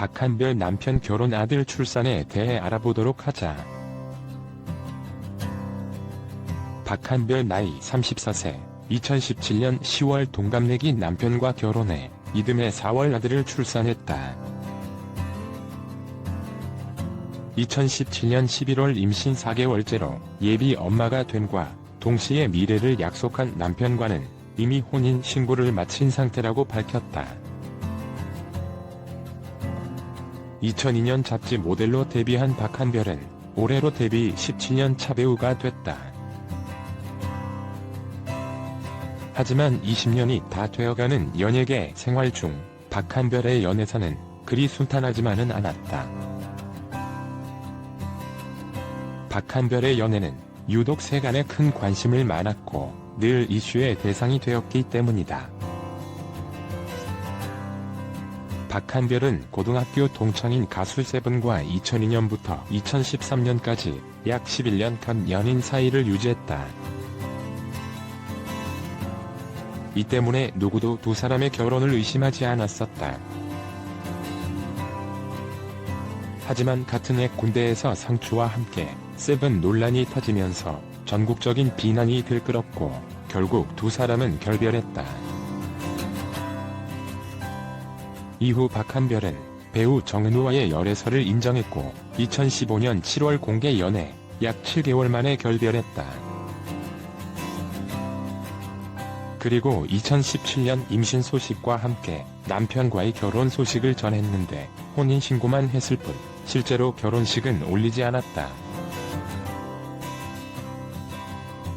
박한별 남편 결혼 아들 출산에 대해 알아보도록 하자. 박한별 나이 34세, 2017년 10월 동갑내기 남편과 결혼해 이듬해 4월 아들을 출산했다. 2017년 11월 임신 4개월째로 예비 엄마가 됨과 동시에 미래를 약속한 남편과는 이미 혼인 신고를 마친 상태라고 밝혔다. 2002년 잡지 모델로 데뷔한 박한별은 올해로 데뷔 17년 차 배우가 됐다. 하지만 20년이 다 되어가는 연예계 생활 중 박한별의 연애사는 그리 순탄하지만은 않았다. 박한별의 연애는 유독 세간에 큰 관심을 많았고 늘 이슈의 대상이 되었기 때문이다. 박한별은 고등학교 동창인 가수 세븐과 2002년부터 2013년까지 약 11년간 연인 사이를 유지했다. 이 때문에 누구도 두 사람의 결혼을 의심하지 않았었다. 하지만 같은 해 군대에서 상추와 함께 세븐 논란이 터지면서 전국적인 비난이 들끓었고 결국 두 사람은 결별했다. 이후 박한별은 배우 정은우와의 열애설을 인정했고 2015년 7월 공개 연애 약 7개월 만에 결별했다. 그리고 2017년 임신 소식과 함께 남편과의 결혼 소식을 전했는데 혼인신고만 했을 뿐 실제로 결혼식은 올리지 않았다.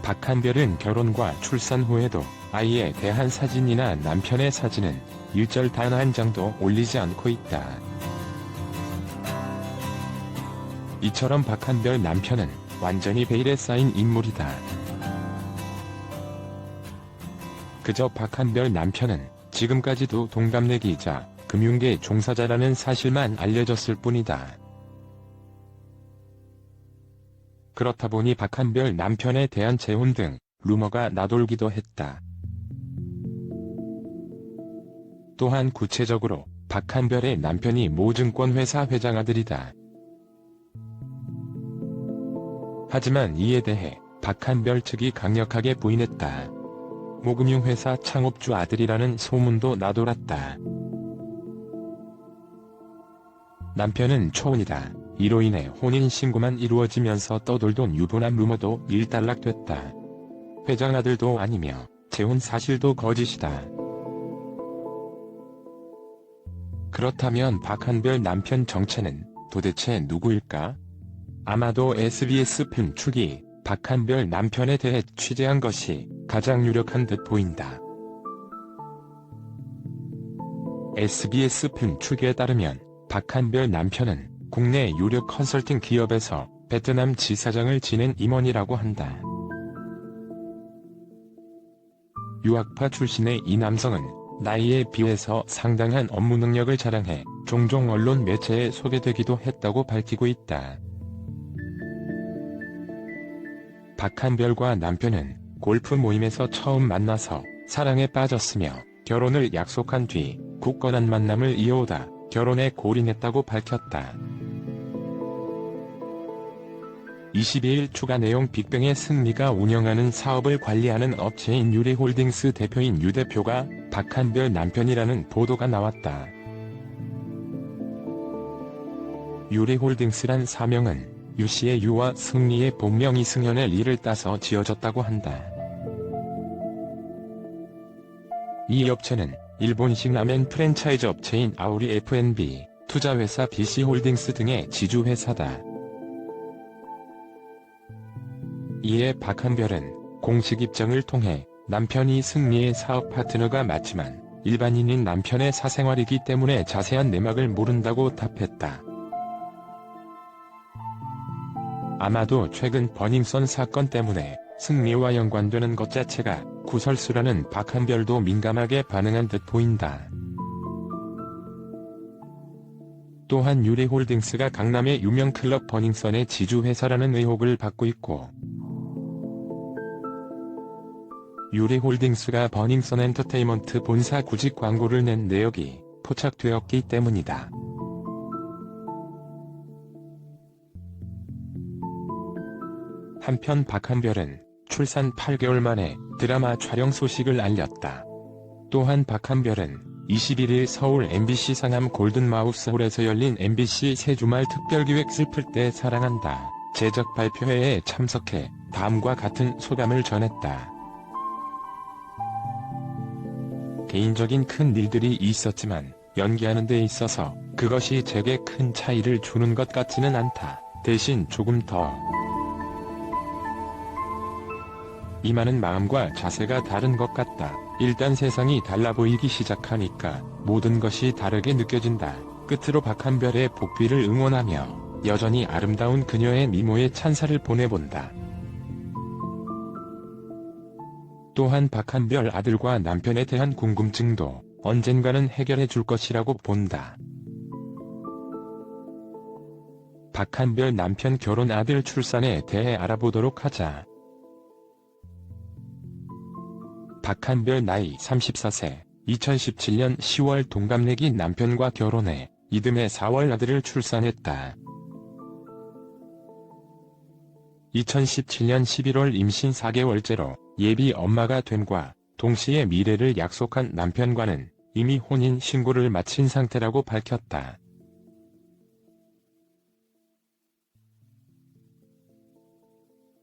박한별은 결혼과 출산 후에도 아이에 대한 사진이나 남편의 사진은 일절 단 한 장도 올리지 않고 있다. 이처럼 박한별 남편은 완전히 베일에 쌓인 인물이다. 그저 박한별 남편은 지금까지도 동갑내기이자 금융계 종사자라는 사실만 알려졌을 뿐이다. 그렇다 보니 박한별 남편에 대한 재혼 등 루머가 나돌기도 했다. 또한 구체적으로 박한별의 남편이 모 증권회사 회장 아들이다. 하지만 이에 대해 박한별 측이 강력하게 부인했다. 모금융회사 창업주 아들이라는 소문도 나돌았다. 남편은 초혼이다. 이로 인해 혼인신고만 이루어지면서 떠돌던 유부남 루머도 일단락됐다. 회장 아들도 아니며 재혼 사실도 거짓이다. 그렇다면 박한별 남편 정체는 도대체 누구일까? 아마도 SBS 필름 축이 박한별 남편에 대해 취재한 것이 가장 유력한 듯 보인다. SBS 필름 축에 따르면 박한별 남편은 국내 유력 컨설팅 기업에서 베트남 지사장을 지낸 임원이라고 한다. 유학파 출신의 이 남성은 나이에 비해서 상당한 업무 능력을 자랑해 종종 언론 매체에 소개되기도 했다고 밝히고 있다. 박한별과 남편은 골프 모임에서 처음 만나서 사랑에 빠졌으며 결혼을 약속한 뒤 굳건한 만남을 이어오다 결혼에 골인했다고 밝혔다. 22일 추가 내용 빅뱅의 승리가 운영하는 사업을 관리하는 업체인 유리홀딩스 대표인 유 대표가 박한별 남편이라는 보도가 나왔다. 유리홀딩스란 사명은 유씨의 유와 승리의 본명 이승현의 리를 따서 지어졌다고 한다. 이 업체는 일본식 라멘 프랜차이즈 업체인 아우리 F&B, 투자회사 BC홀딩스 등의 지주회사다. 이에 박한별은 공식 입장을 통해 남편이 승리의 사업 파트너가 맞지만 일반인인 남편의 사생활이기 때문에 자세한 내막을 모른다고 답했다. 아마도 최근 버닝썬 사건 때문에 승리와 연관되는 것 자체가 구설수라는 박한별도 민감하게 반응한 듯 보인다. 또한 유리홀딩스가 강남의 유명 클럽 버닝썬의 지주회사라는 의혹을 받고 있고 유리홀딩스가 버닝썬 엔터테인먼트 본사 구직 광고를 낸 내역이 포착되었기 때문이다. 한편 박한별은 출산 8개월 만에 드라마 촬영 소식을 알렸다. 또한 박한별은 21일 서울 MBC 상암 골든마우스홀에서 열린 MBC 새주말 특별기획 슬플 때 사랑한다 제작 발표회에 참석해 다음과 같은 소감을 전했다. 개인적인 큰 일들이 있었지만 연기하는 데 있어서 그것이 제게 큰 차이를 주는 것 같지는 않다. 대신 조금 더 임하는 마음과 자세가 다른 것 같다. 일단 세상이 달라 보이기 시작하니까 모든 것이 다르게 느껴진다. 끝으로 박한별의 복귀를 응원하며 여전히 아름다운 그녀의 미모에 찬사를 보내본다. 또한 박한별 아들과 남편에 대한 궁금증도 언젠가는 해결해 줄 것이라고 본다. 박한별 남편 결혼 아들 출산에 대해 알아보도록 하자. 박한별 나이 34세, 2017년 10월 동갑내기 남편과 결혼해 이듬해 4월 아들을 출산했다. 2017년 11월 임신 4개월째로 예비 엄마가 됨과 동시에 미래를 약속한 남편과는 이미 혼인 신고를 마친 상태라고 밝혔다.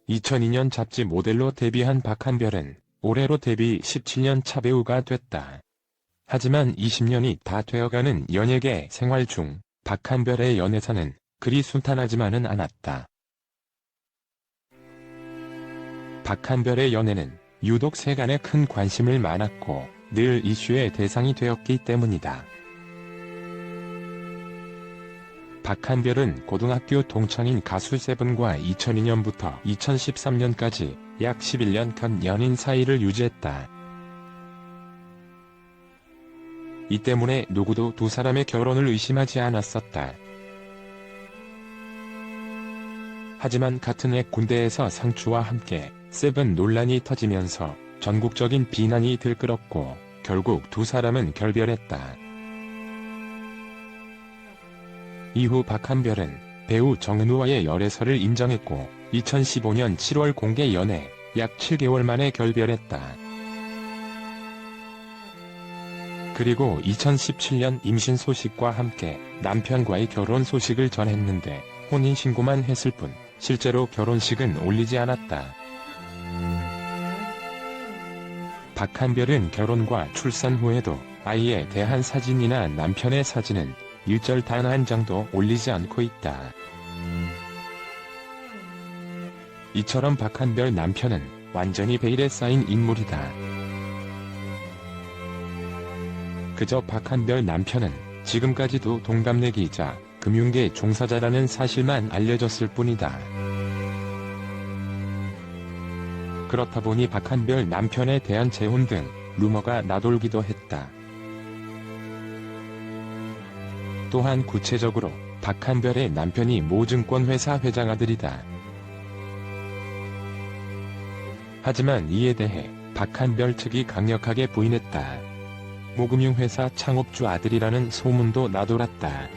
(2002년) 잡지 모델로 데뷔한 박한별은 올해로 데뷔 17년 차 배우가 됐다. 하지만 20년이 다 되어가는 연예계 생활 중 박한별의 연애사는 그리 순탄하지만은 않았다. 박한별의 연애는 유독 세간에 큰 관심을 많았고 늘 이슈의 대상이 되었기 때문이다. 박한별은 고등학교 동창인 가수 세븐과 2002년부터 2013년까지 약 11년간 연인 사이를 유지했다. 이 때문에 누구도 두 사람의 결혼을 의심하지 않았었다. 하지만 같은 해 군대에서 상추와 함께 세븐 논란이 터지면서 전국적인 비난이 들끓었고 결국 두 사람은 결별했다. 이후 박한별은 배우 정은우와의 열애설을 인정했고 2015년 7월 공개 연애 약 7개월 만에 결별했다. 그리고 2017년 임신 소식과 함께 남편과의 결혼 소식을 전했는데 혼인신고만 했을 뿐 실제로 결혼식은 올리지 않았다. 박한별은 결혼과 출산 후에도 아이에 대한 사진이나 남편의 사진은 일절 단 한 장도 올리지 않고 있다. 이처럼 박한별 남편은 완전히 베일에 쌓인 인물이다. 그저 박한별 남편은 지금까지도 동갑내기이자 금융계 종사자라는 사실만 알려졌을 뿐이다. 그렇다 보니 박한별 남편에 대한 재혼 등 루머가 나돌기도 했다. 또한 구체적으로 박한별의 남편이 모 증권회사 회장 아들이다. 하지만 이에 대해 박한별 측이 강력하게 부인했다. 모금융회사 창업주 아들이라는 소문도 나돌았다.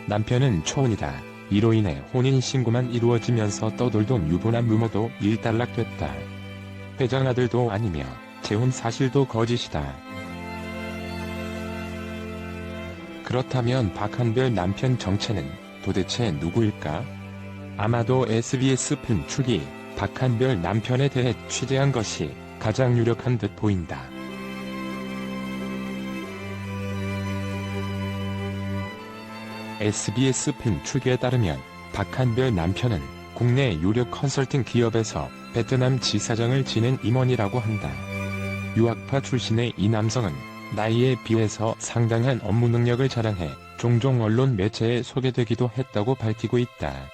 남편은 초혼이다. 이로 인해 혼인신고만 이루어지면서 떠돌던 유부남 루머도 일단락됐다. 회장 아들도 아니며 재혼 사실도 거짓이다. 그렇다면 박한별 남편 정체는 도대체 누구일까? 아마도 SBS 필름 축이 박한별 남편에 대해 취재한 것이 가장 유력한 듯 보인다. SBS 필름 축에 따르면 박한별 남편은 국내 유력 컨설팅 기업에서 베트남 지사장을 지낸 임원이라고 한다. 유학파 출신의 이 남성은 나이에 비해서 상당한 업무 능력을 자랑해 종종 언론 매체에 소개되기도 했다고 밝히고 있다.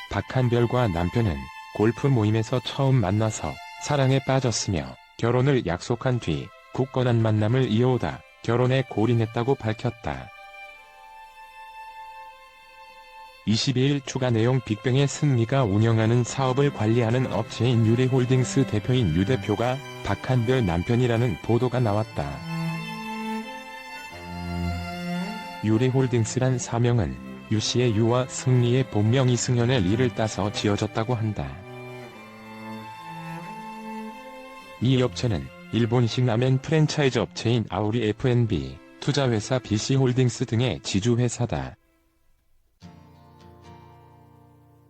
박한별과 남편은 골프 모임에서 처음 만나서 사랑에 빠졌으며 결혼을 약속한 뒤 굳건한 만남을 이어오다 결혼에 골인했다고 밝혔다. 22일 추가 내용 빅뱅의 승리가 운영하는 사업을 관리하는 업체인 유리홀딩스 대표인 유 대표가 박한별 남편이라는 보도가 나왔다. 유리홀딩스란 사명은 유씨의 유와 승리의 본명 이승현의 리를 따서 지어졌다고 한다. 이 업체는 일본식 라멘 프랜차이즈 업체인 아우리 F&B, 투자회사 BC홀딩스 등의 지주회사다.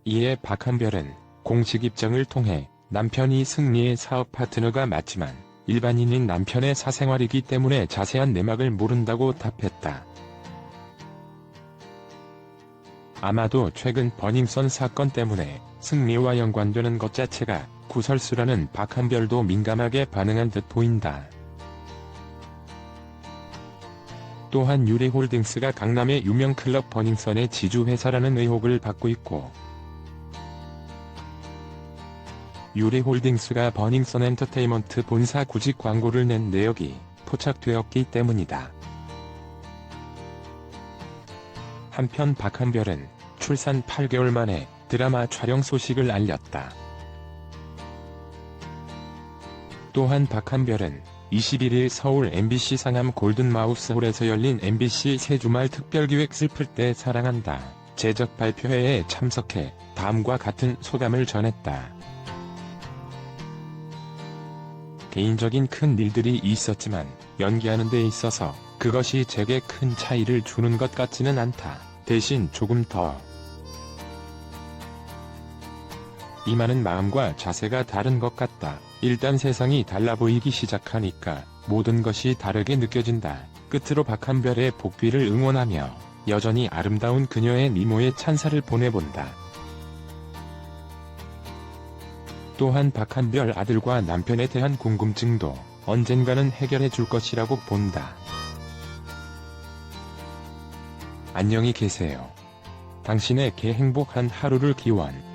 이에 박한별은 공식 입장을 통해 남편이 승리의 사업 파트너가 맞지만 일반인인 남편의 사생활이기 때문에 자세한 내막을 모른다고 답했다. 아마도 최근 버닝썬 사건 때문에 승리와 연관되는 것 자체가 구설수라는 박한별도 민감하게 반응한 듯 보인다. 또한 유리홀딩스가 강남의 유명 클럽 버닝썬의 지주회사라는 의혹을 받고 있고, 유리홀딩스가 버닝썬 엔터테인먼트 본사 구직 광고를 낸 내역이 포착되었기 때문이다. 한편 박한별은 출산 8개월 만에 드라마 촬영 소식을 알렸다. 또한 박한별은 21일 서울 MBC 상암 골든마우스홀에서 열린 MBC 새주말 특별기획 슬플 때 사랑한다 제작 발표회에 참석해 다음과 같은 소감을 전했다. 개인적인 큰 일들이 있었지만 연기하는 데 있어서 그것이 제게 큰 차이를 주는 것 같지는 않다. 대신 조금 더 임하는 마음과 자세가 다른 것 같다. 일단 세상이 달라 보이기 시작하니까 모든 것이 다르게 느껴진다. 끝으로 박한별의 복귀를 응원하며 여전히 아름다운 그녀의 미모에 찬사를 보내본다. 또한 박한별 아들과 남편에 대한 궁금증도 언젠가는 해결해 줄 것이라고 본다. 안녕히 계세요. 당신에게 행복한 하루를 기원.